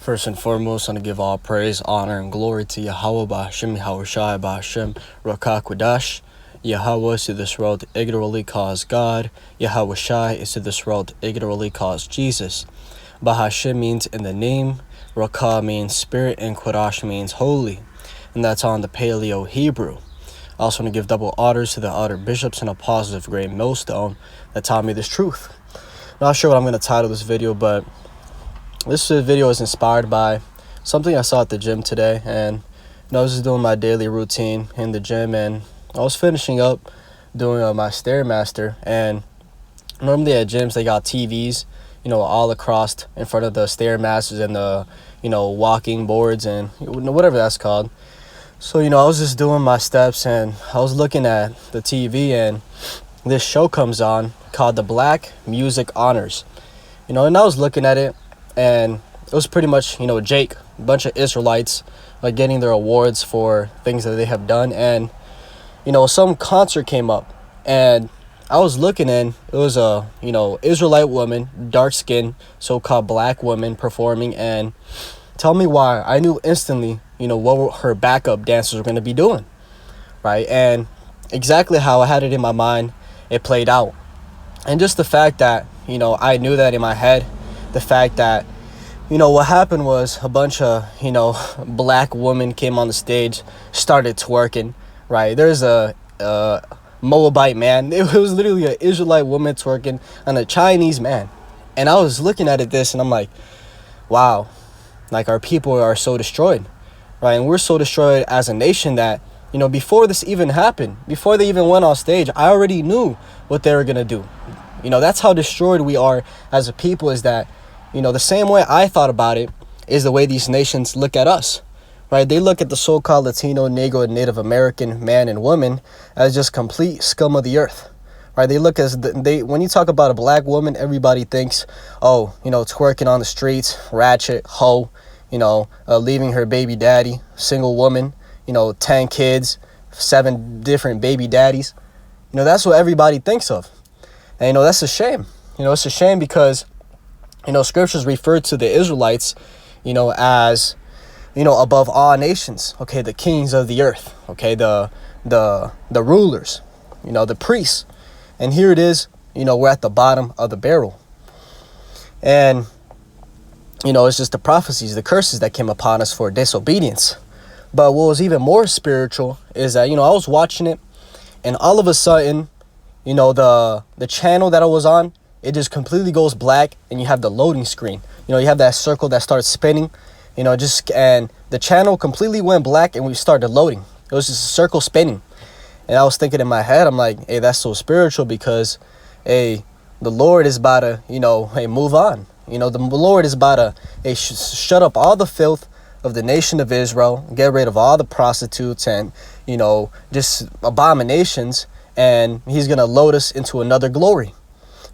First and foremost, I want to give all praise, honor, and glory to Yahweh Ba'Hashem, Yahushai Ba'Hashem, Rakah Qudash. Yahweh is to this world ignorantly caused God. Yahushai is to this world ignorantly caused Jesus. Ba'Hashem means in the name, Rakah means spirit, and Qudash means holy. And that's on the Paleo Hebrew. I also want to give double honors to the other bishops and apostles of Great Millstone that taught me this truth. Not sure what I'm going to title this video, but this video is inspired by something I saw at the gym today. And I was just doing my daily routine in the gym, and I was finishing up doing my Stairmaster. And normally at gyms they got TVs, all across in front of the Stairmasters and the walking boards and whatever that's called. So I was just doing my steps, and I was looking at the TV, and this show comes on called the Black Music Honors. And I was looking at it, and it was pretty much Jake, a bunch of Israelites getting their awards for things that they have done. And some concert came up, and I was looking, and it was a Israelite woman, dark skinned, so-called black woman performing. And tell me why, I knew instantly what her backup dancers were going to be doing, right? And exactly how I had it in my mind, it played out. And just the fact that I knew that in my head, the fact that what happened was a bunch of black women came on the stage, started twerking, right? There's a Moabite man, it was literally an Israelite woman twerking on a Chinese man. And I was looking at this, and I'm like, wow, like our people are so destroyed, right? And we're so destroyed as a nation that before this even happened, before they even went on stage, I already knew what they were gonna do. That's how destroyed we are as a people, is that the same way I thought about it is the way these nations look at us, right? They look at the so-called Latino, Negro, and Native American man and woman as just complete scum of the earth, right? They look as when you talk about a black woman, everybody thinks, oh, twerking on the streets, ratchet, hoe, leaving her baby daddy, single woman, 10 kids, 7 different baby daddies. That's what everybody thinks of. And that's a shame. It's a shame because scriptures refer to the Israelites as above all nations, okay, the kings of the earth, okay, the rulers, the priests. And here it is, we're at the bottom of the barrel. And it's just the prophecies, the curses that came upon us for disobedience. But what was even more spiritual is that I was watching it, and all of a sudden the channel that I was on, it just completely goes black, and you have the loading screen. You have that circle that starts spinning, and the channel completely went black, and we started loading. It was just a circle spinning. And I was thinking in my head, I'm like, hey, that's so spiritual, because hey, the Lord is about to hey, move on. The Lord is about to hey, shut up all the filth of the nation of Israel, get rid of all the prostitutes and just abominations, and he's gonna load us into another glory.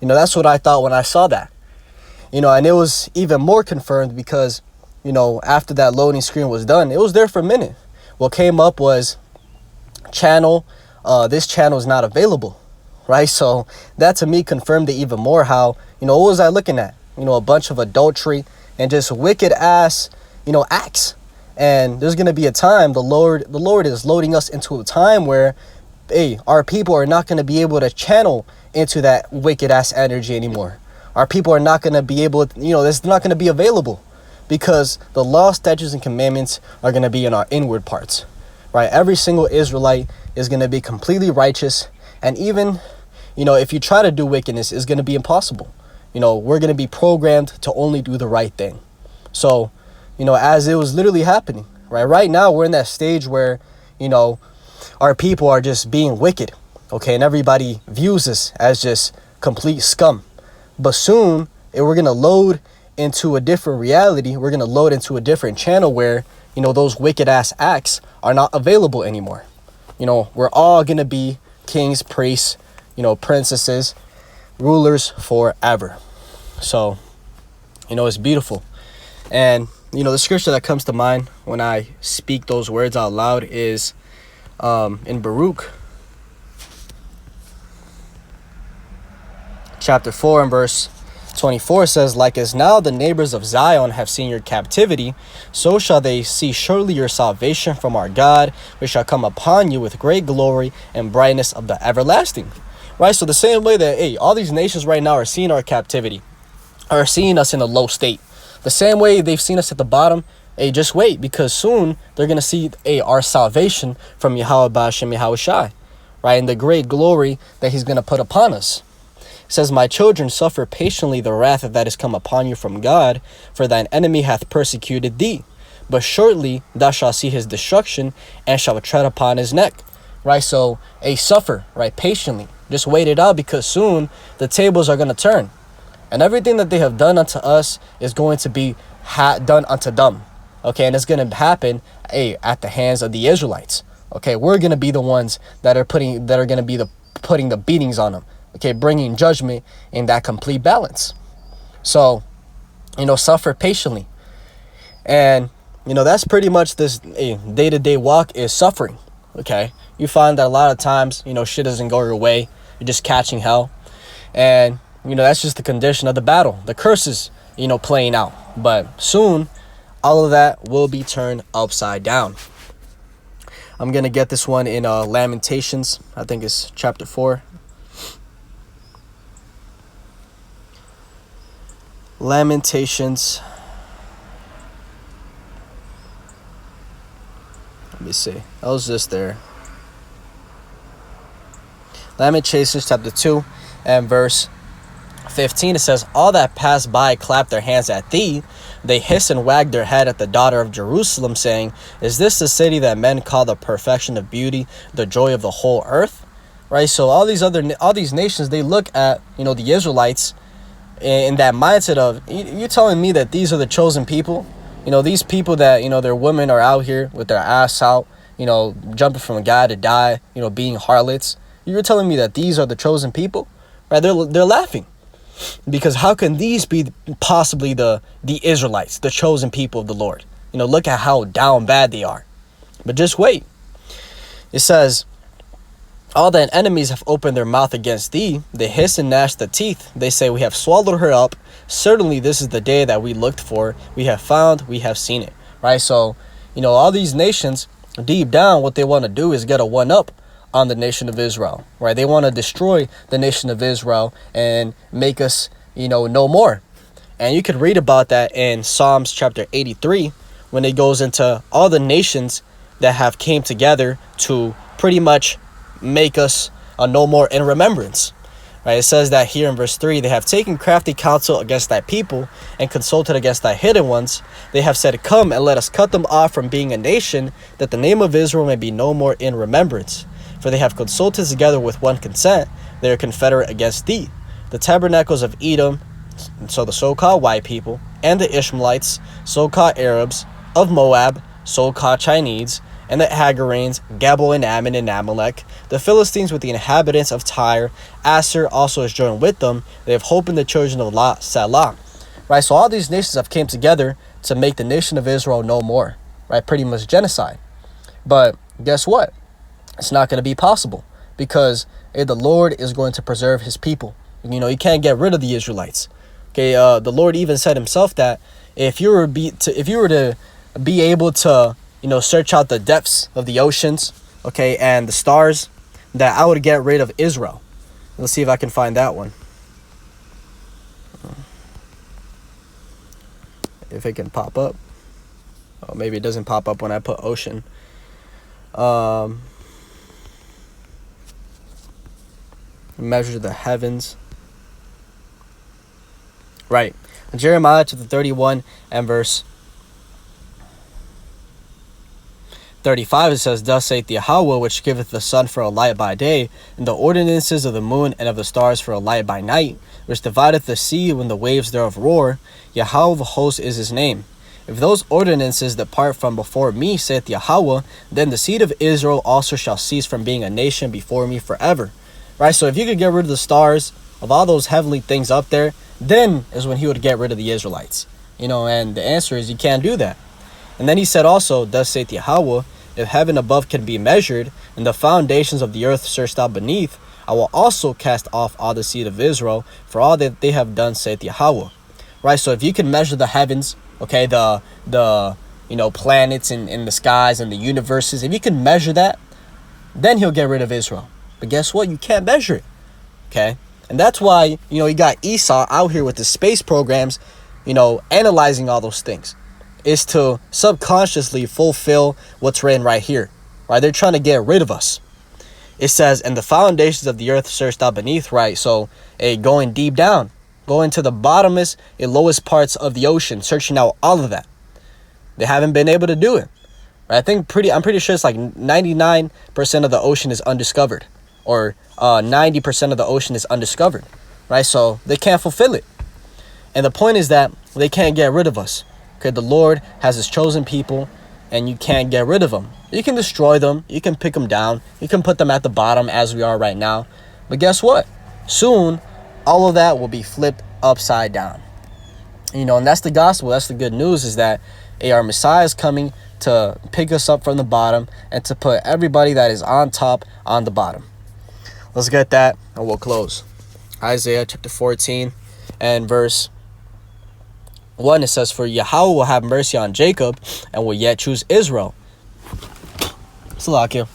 That's what I thought when I saw that. And it was even more confirmed because after that loading screen was done, it was there for a minute. What came up was this channel is not available, right? So that to me confirmed it even more. How what was I looking at? A bunch of adultery and just wicked ass acts. And there's gonna be a time the Lord is loading us into a time where hey, our people are not going to be able to channel into that wicked ass energy anymore. Our people are not going to be able to, it's not going to be available, because the law, statutes, and commandments are going to be in our inward parts, right? Every single Israelite is going to be completely righteous. And even, if you try to do wickedness, it's going to be impossible. We're going to be programmed to only do the right thing. So, as it was literally happening, right now, we're in that stage where, our people are just being wicked, okay? And everybody views us as just complete scum. But soon, we're going to load into a different reality. We're going to load into a different channel where, those wicked ass acts are not available anymore. We're all going to be kings, priests, princesses, rulers forever. So, it's beautiful. And, the scripture that comes to mind when I speak those words out loud is in Baruch chapter 4 and verse 24 says, like as now the neighbors of Zion have seen your captivity, so shall they see surely your salvation from our God, which shall come upon you with great glory and brightness of the everlasting. Right? So the same way that, hey, all these nations right now are seeing our captivity, are seeing us in a low state. The same way they've seen us at the bottom, hey, just wait, because soon they're going to see, hey, our salvation from Yahweh Ba'ashem Yahweh Shai, right? And the great glory that he's going to put upon us. It says, my children, suffer patiently the wrath that is come upon you from God, for thine enemy hath persecuted thee. But shortly thou shalt see his destruction, and shalt tread upon his neck. Right? So, suffer, right? Patiently. Just wait it out, because soon the tables are going to turn. And everything that they have done unto us is going to be done unto them. Okay? And it's going to happen, at the hands of the Israelites. Okay? We're going to be the ones that are putting the beatings on them. Okay, bringing judgment in that complete balance. So, suffer patiently. And, that's pretty much this day-to-day walk is suffering. Okay, you find that a lot of times, shit doesn't go your way. You're just catching hell. And, that's just the condition of the battle. The curses, playing out. But soon, all of that will be turned upside down. I'm going to get this one in Lamentations. I think it's chapter 4. Lamentations. Let me see. I was just there. Lamentations chapter 2 and verse 15. It says, all that pass by clap their hands at thee. They hiss and wag their head at the daughter of Jerusalem, saying, is this the city that men call the perfection of beauty, the joy of the whole earth? Right? So all these nations, they look at, the Israelites in that mindset of, you telling me that these are the chosen people? These people that, their women are out here with their ass out, jumping from God to die, being harlots. You're telling me that these are the chosen people? Right? They're laughing. Because how can these be possibly the Israelites, the chosen people of the Lord? Look at how down bad they are. But just wait. It says, all thine enemies have opened their mouth against thee. They hiss and gnash the teeth. They say, we have swallowed her up. Certainly this is the day that we looked for. We have found, we have seen it. Right? So, all these nations, deep down, what they want to do is get a one-up on the nation of Israel. Right? They want to destroy the nation of Israel and make us, no more. And you could read about that in Psalms chapter 83, when it goes into all the nations that have came together to pretty much make us no more in remembrance. Right? It says that here in verse 3, they have taken crafty counsel against thy people and consulted against thy hidden ones. They have said, come and let us cut them off from being a nation, that the name of Israel may be no more in remembrance. For they have consulted together with one consent. They are confederate against thee. The tabernacles of Edom, so the so-called white people, and the Ishmaelites, so-called Arabs, of Moab, so-called Chinese, and the Hagarenes, Gabal and Ammon and Amalek, the Philistines with the inhabitants of Tyre, Asher also is joined with them. They have hope in the children of Lot, Salah. Right, so all these nations have came together to make the nation of Israel no more. Right, pretty much genocide. But guess what? It's not going to be possible, because the Lord is going to preserve his people. He can't get rid of the Israelites. Okay, the Lord even said himself that if you were to be able to search out the depths of the oceans, okay, and the stars, that I would get rid of Israel. Let's see if I can find that one. If it can pop up. Oh, maybe it doesn't pop up when I put ocean. Measure the heavens. Right. Jeremiah chapter 31 and verse 35, it says, thus saith Yahweh, which giveth the sun for a light by day, and the ordinances of the moon and of the stars for a light by night, which divideth the sea when the waves thereof roar. Yahweh of hosts is his name. If those ordinances depart from before me, saith Yahweh, then the seed of Israel also shall cease from being a nation before me forever. Right? So if you could get rid of the stars, of all those heavenly things up there, then is when he would get rid of the Israelites. And the answer is you can't do that. And then he said also, thus saith Yahweh, if heaven above can be measured, and the foundations of the earth searched out beneath, I will also cast off all the seed of Israel for all that they have done, saith Yahweh. Right? So if you can measure the heavens, okay, the planets in the skies and the universes, if you can measure that, then he'll get rid of Israel. But guess what? You can't measure it. Okay? And that's why, you got Esau out here with the space programs, analyzing all those things. Is to subconsciously fulfill what's written right here. Right? They're trying to get rid of us. It says, and the foundations of the earth searched out beneath, right? So, going deep down, going to the bottomest and lowest parts of the ocean, searching out all of that. They haven't been able to do it. Right? I'm pretty sure it's like 99% of the ocean is undiscovered, or 90% of the ocean is undiscovered. Right? So they can't fulfill it. And the point is that they can't get rid of us. Okay, the Lord has his chosen people, and you can't get rid of them. You can destroy them. You can pick them down. You can put them at the bottom as we are right now. But guess what? Soon, all of that will be flipped upside down. And that's the gospel. That's the good news, is that our Messiah is coming to pick us up from the bottom and to put everybody that is on top on the bottom. Let's get that and we'll close. Isaiah chapter 14 and verse 1, it says, for Yahweh will have mercy on Jacob and will yet choose Israel. Salakia.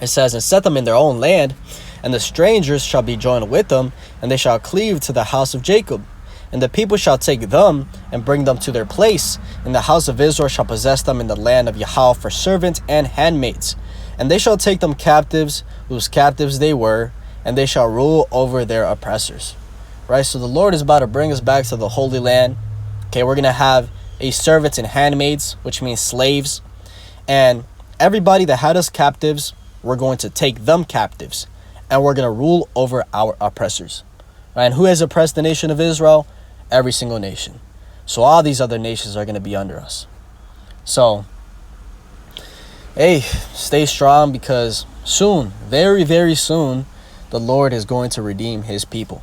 It says, and set them in their own land, and the strangers shall be joined with them, and they shall cleave to the house of Jacob. And the people shall take them and bring them to their place, and the house of Israel shall possess them in the land of Yahweh for servants and handmaids. And they shall take them captives, whose captives they were, and they shall rule over their oppressors. Right? So the Lord is about to bring us back to the Holy Land. Okay, we're going to have servants and handmaids, which means slaves. And everybody that had us captives, we're going to take them captives. And we're going to rule over our oppressors. Right? And who has oppressed the nation of Israel? Every single nation. So all these other nations are going to be under us. So, hey, stay strong, because soon, very, very soon, the Lord is going to redeem his people.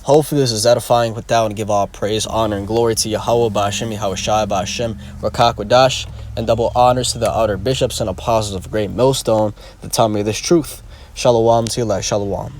Hopefully this is edifying. With that, I want to give all praise, honor, and glory to Yahweh, Ba'ashem, Yahweh Shai, Ba'ashem, Rakak Wadash, and double honors to the outer bishops and apostles of Great Millstone that tell me this truth. Shalom to you, Shalom.